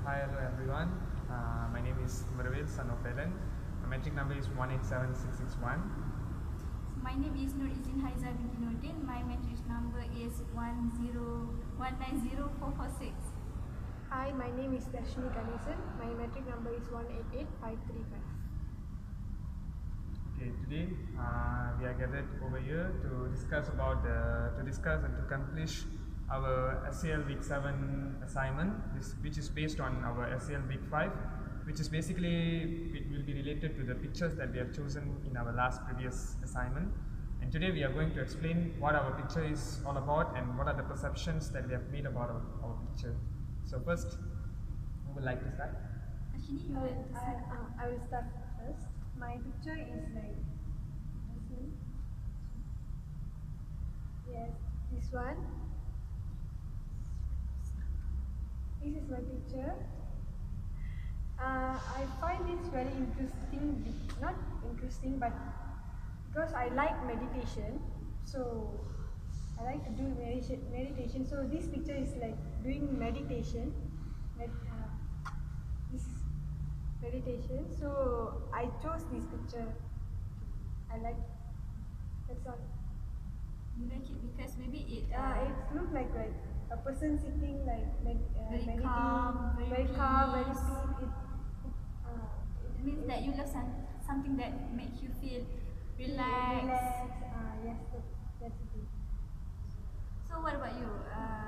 Hi, hello everyone. My name is Murvil, son of Ellen. My metric number is 187661. My name is Nur Izin Haiza binti Nordin. My matrix number is 191904446. Hi, my name is Darshini Ganesan. My metric number is 188535. Okay, today we are gathered over here to discuss and to accomplish our SEL Week 7 assignment, which is based on our SEL Week 5, which is basically it will be related to the pictures that we have chosen in our last previous assignment. And today we are going to explain what our picture is all about and what are the perceptions that we have made about our picture. So first, who would like to start? Ashini, you want to start? I will start first. My picture is like this one. Yes, this one. This is my picture. I find this very interesting. Not interesting, but because I like meditation, so I like to do meditation. So this picture is like doing meditation. This is meditation. So I chose this picture. I like. That's all. You like it because maybe it It looks like a person sitting like Very meditating, calm, very calm, very peace. peace. it means that you love something that makes you feel relaxed. Relax. Yes, that's it. So what about you?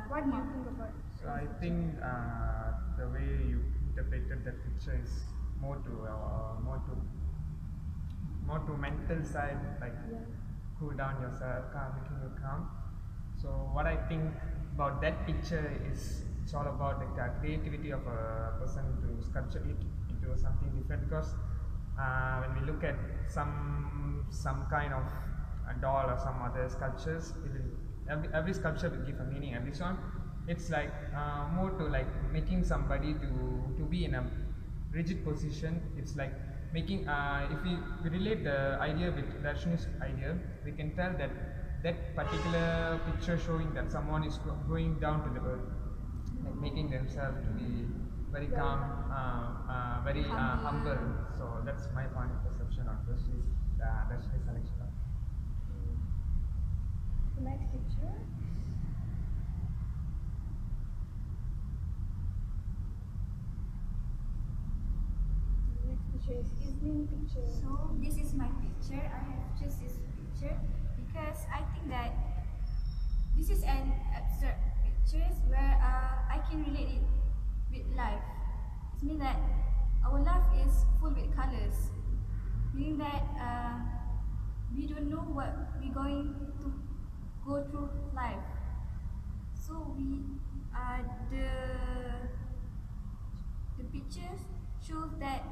What do you think about? So I think the way you interpreted that picture is more to mental side, like Yeah. cool down yourself, making you calm. So what I think about that picture is it's all about the creativity of a person to sculpture it into something different, because when we look at some kind of a doll or some other sculptures, every sculpture will give a meaning, and this one it's like more to like making somebody to be in a rigid position. It's like making if we relate the idea with Darshini's idea, we can tell that that particular picture showing that someone is going down to the earth, like making themselves to be very calm, very humble. So that's my point of perception on Darshini's selection. The next picture. The next picture is evening picture. So this is my picture. I have chosen this picture because I think that this is an abstract picture where I can relate it with life. It means that our life is full with colors, meaning that we don't know what we're going to go through life. So the pictures shows that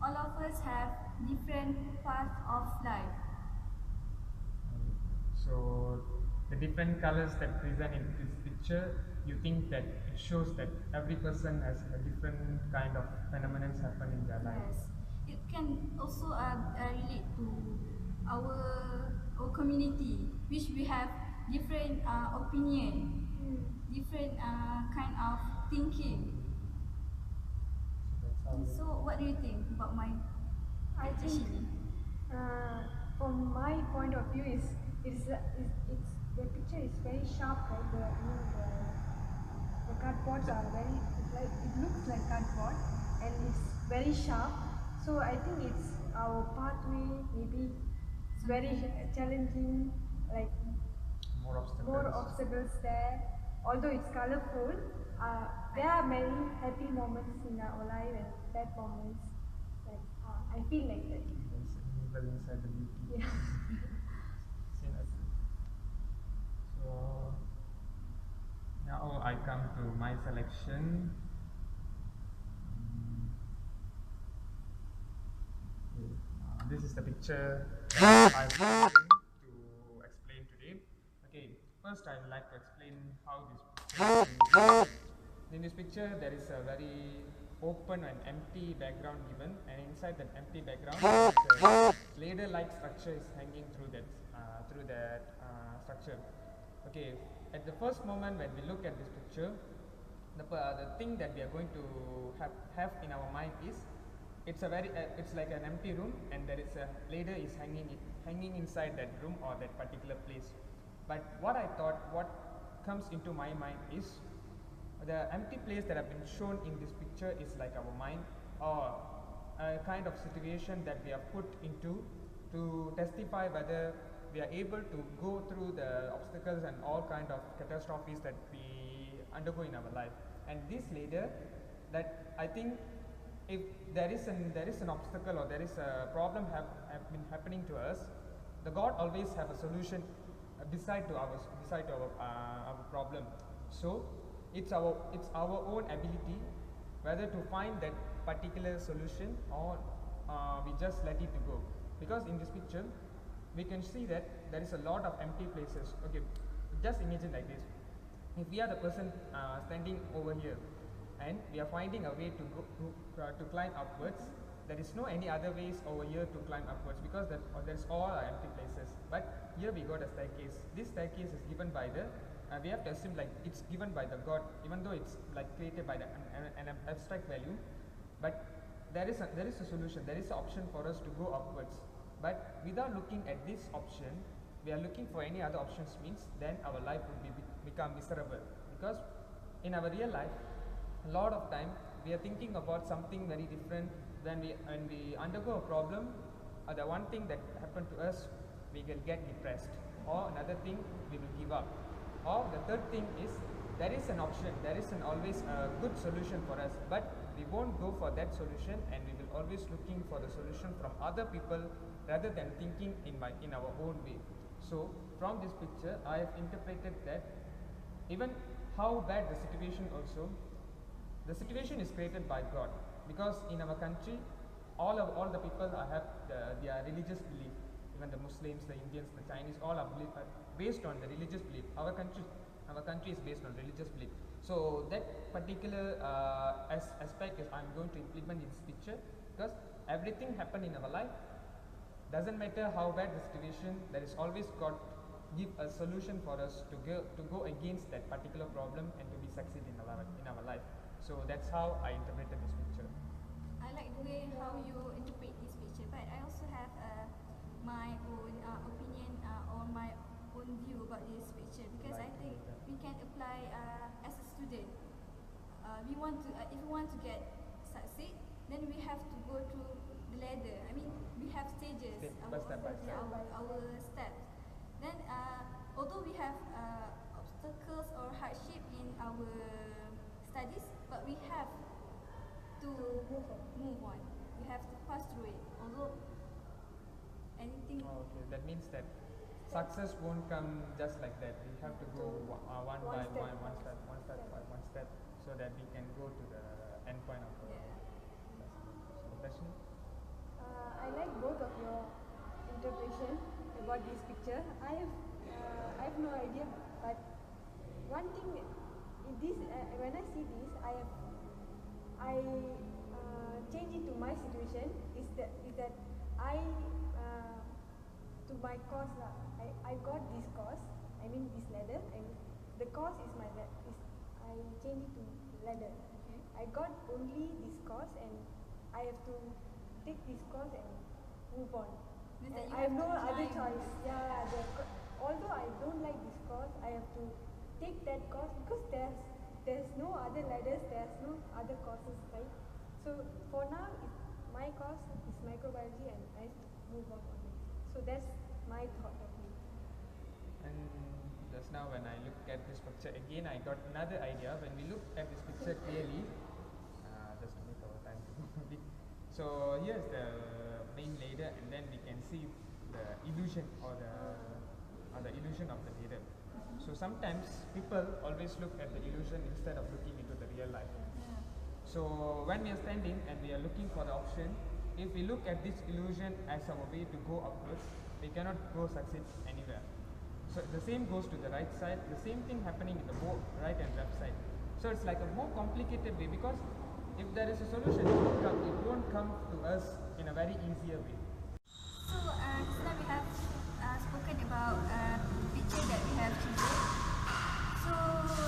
all of us have different paths of life. So the different colors that present in this picture, you think that it shows that every person has a different kind of phenomenon happen in their life. Yes, it can also relate to our community, which we have different opinion, different kind of thinking. So that's how. So what do you think about my I picture, think, Shini? from my point of view, it's the picture is very sharp, right? The cardboards are very it looks like cardboard, and it's very sharp. So I think it's our pathway. Maybe it's very challenging, like More obstacles. more obstacles there. Although it's colorful, there are many happy moments in our life and bad moments. Like I feel like that. There's evil inside the beauty. Yeah. Seen as it. So now I come to my selection. Okay, this is the picture that I'm going to explain today. Okay, first I would like to explain how this picture is being. In this picture, there is a very open and empty background given, and inside that empty background, a ladder-like structure is hanging through that structure. Okay, at the first moment when we look at this picture, the thing that we are going to have in our mind is it's like an empty room, and there is a ladder is hanging inside that room or that particular place. But what comes into my mind is the empty place that have been shown in this picture is like our mind, or a kind of situation that we are put into to testify whether we are able to go through the obstacles and all kind of catastrophes that we undergo in our life. And this ladder, that I think, if there is an obstacle or there is a problem have been happening to us, the God always have a solution beside our problem. So it's our own ability whether to find that particular solution, or we just let it to go. Because in this picture we can see that there is a lot of empty places. Okay, just imagine like this: if we are the person standing over here, and we are finding a way to go to climb upwards, there is no any other ways over here to climb upwards, because there's all are empty places. But here we got a staircase. This staircase is given by the we have to assume like it's given by the God, even though it's like created by an abstract value. But there is a solution, there is an option for us to go upwards. But without looking at this option, we are looking for any other options, means then our life would become miserable. Because in our real life, a lot of time we are thinking about something very different. When we undergo a problem, the one thing that happened to us, we will get depressed, or another thing, we will give up, or the third thing is there is an option, there is always a good solution for us, but we won't go for that solution, and we will always looking for the solution from other people rather than thinking in our own way. So from this picture I have interpreted that even how bad the situation also, the situation is created by God. Because in our country, all the people have their religious belief. Even the Muslims, the Indians, the Chinese, all are based on the religious belief. Our country is based on religious belief. So that particular aspect is I'm going to implement in this picture, because everything happen in our life, doesn't matter how bad the situation, there is always God give a solution for us to go against that particular problem and to be succeed in our life. So that's how I interpreted this picture. I like the way how you interpret this picture, but I also have my own opinion or my own view about this picture, because I think we can apply as a student. We want to if we want to get succeed, then we have to go through the ladder. I mean, we have stages, Step by step. our steps. Then although we have obstacles or hardship in our studies, but we have to move on. We have to pass through it. Although anything. Okay, that means that success won't come just like that. We have to go one by one step, so that we can go to the end point of our lesson. I like both of your interpretation about this picture. I have no idea, but one thing in this when I see this, I change it to my situation. Is that I to my course lah. I got this course. I mean this ladder, and the course is I change it to ladder. Okay. I got only this course, and I have to take this course and move on. Means that And you I have no to other climb. choice. Yeah, although I don't like this course, I have to take that course because there's no other ladders, there's no other courses, right? So for now, my course is microbiology, and I have to move on it. So that's my thought of it. And just now when I look at this picture again, I got another idea. When we look at this picture clearly, just to make our time to go a bit. So here's the main ladder, and then we can see the illusion or the illusion of the ladder. So sometimes people always look at the illusion instead of looking into the real life. Yeah. So when we are standing and we are looking for the option, if we look at this illusion as our way to go upwards, we cannot go succeed anywhere. So the same goes to the right side, the same thing happening in the both right and left side. So it's like a more complicated way, because if there is a solution, it won't come to us in a very easier way. So just now we have spoken about the picture that we have today. So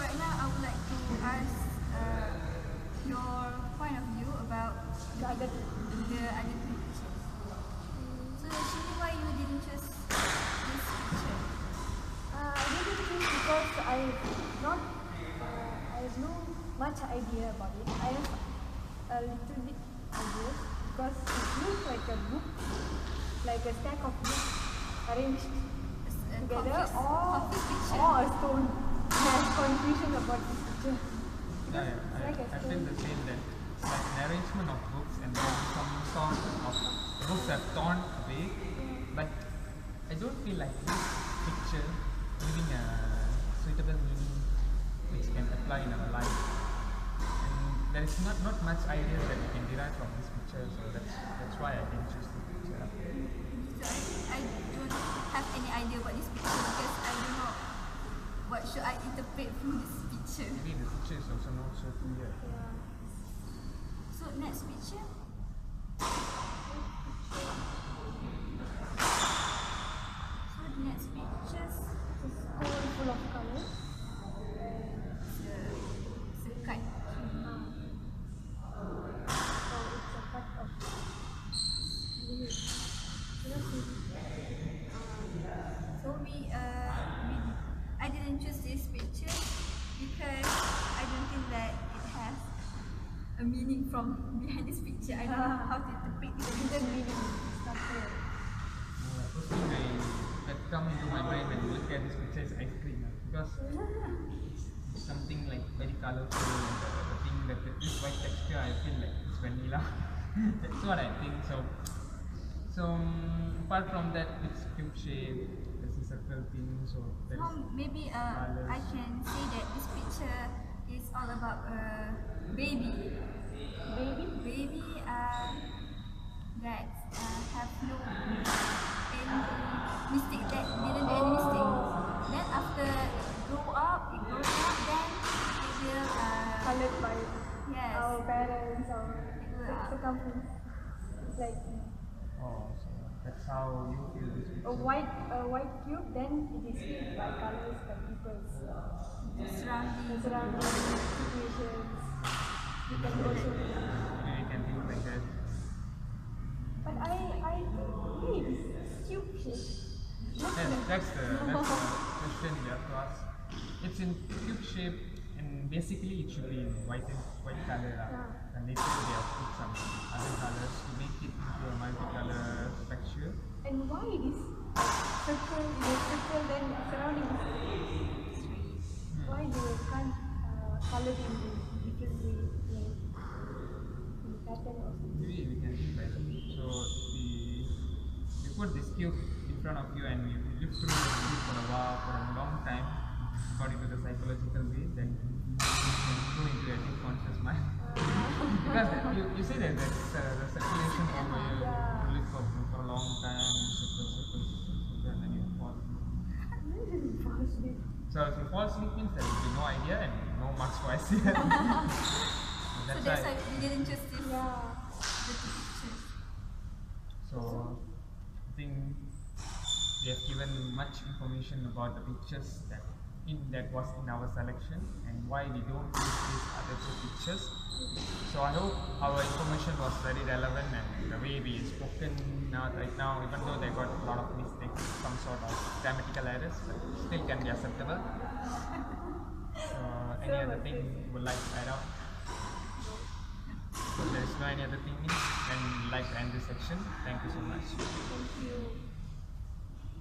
right now I would like to ask because I have no much idea about it. I have a little bit idea because it looks like a book, like a stack of books arranged together, Confused picture. or a stone. I have confusion about this picture. Yeah, Because it's like a I feel stone. the same that it's like an arrangement of books and then some sort of books have torn away, but I don't feel like this picture giving a suitable meaning which can apply in our life. And there is not much idea that we can derive from this picture, so that's why I didn't choose the picture. So I don't have any idea about this picture because I don't know what should I interpret from this picture. Maybe the picture is also not so clear. Yeah. So next picture. So next pictures. It's a stone full of colors. It's a kite. So it's a cut of leaves. So I didn't choose this picture because I don't think that it has a meaning from behind this picture. I don't know how to interpret this Hidden picture. meaning. It's not clear. First thing that come into my mind when you look at this picture is ice cream, because it's something like very colorful and the thing that this white texture I feel like it's vanilla. That's what I think. So apart from that, it's cube shape. There's a circle thing. So there's Maybe I can say that this picture is all about a baby. Baby that have no any mistake, that didn't do any mistake. Then after it grows up, then it will Colored by yes. our parents or circumference. It's like oh, so that's how you feel this picture. a white cube, then it is filled by colors by people's Surrounding. surrounding situations. You can also, Maybe you can think like that. but I think why it is cube shape. Yes, that's the question you have to ask. It's in cube shape, and basically it should be in white color. And later they have put some other colors to make it into a multicolor texture. And why it is circle, then surrounding is why they can't color it in different way, like in pattern or something. Maybe we can think like that. So if you put this cube in front of you and you live through the cube for a long time, according to the psychological way, then you can go into a deep conscious mind. Because you say that the circulation over here, you live for a long time, circle, and then you fall. So if you fall asleep means there will be no idea and no marks for ICL. So That's that's why. why we didn't choose this Yeah. the two pictures. So I think we have given much information about the pictures that was in our selection and why we don't use these other two pictures. So I hope our information was very relevant and the way we spoken right now, even though they got a lot of mistakes, some sort of grammatical errors, but still can be acceptable. So any other thing you would like to add on? So there is no any other thing, then we'd like to end this section. Thank you so much. Thank you.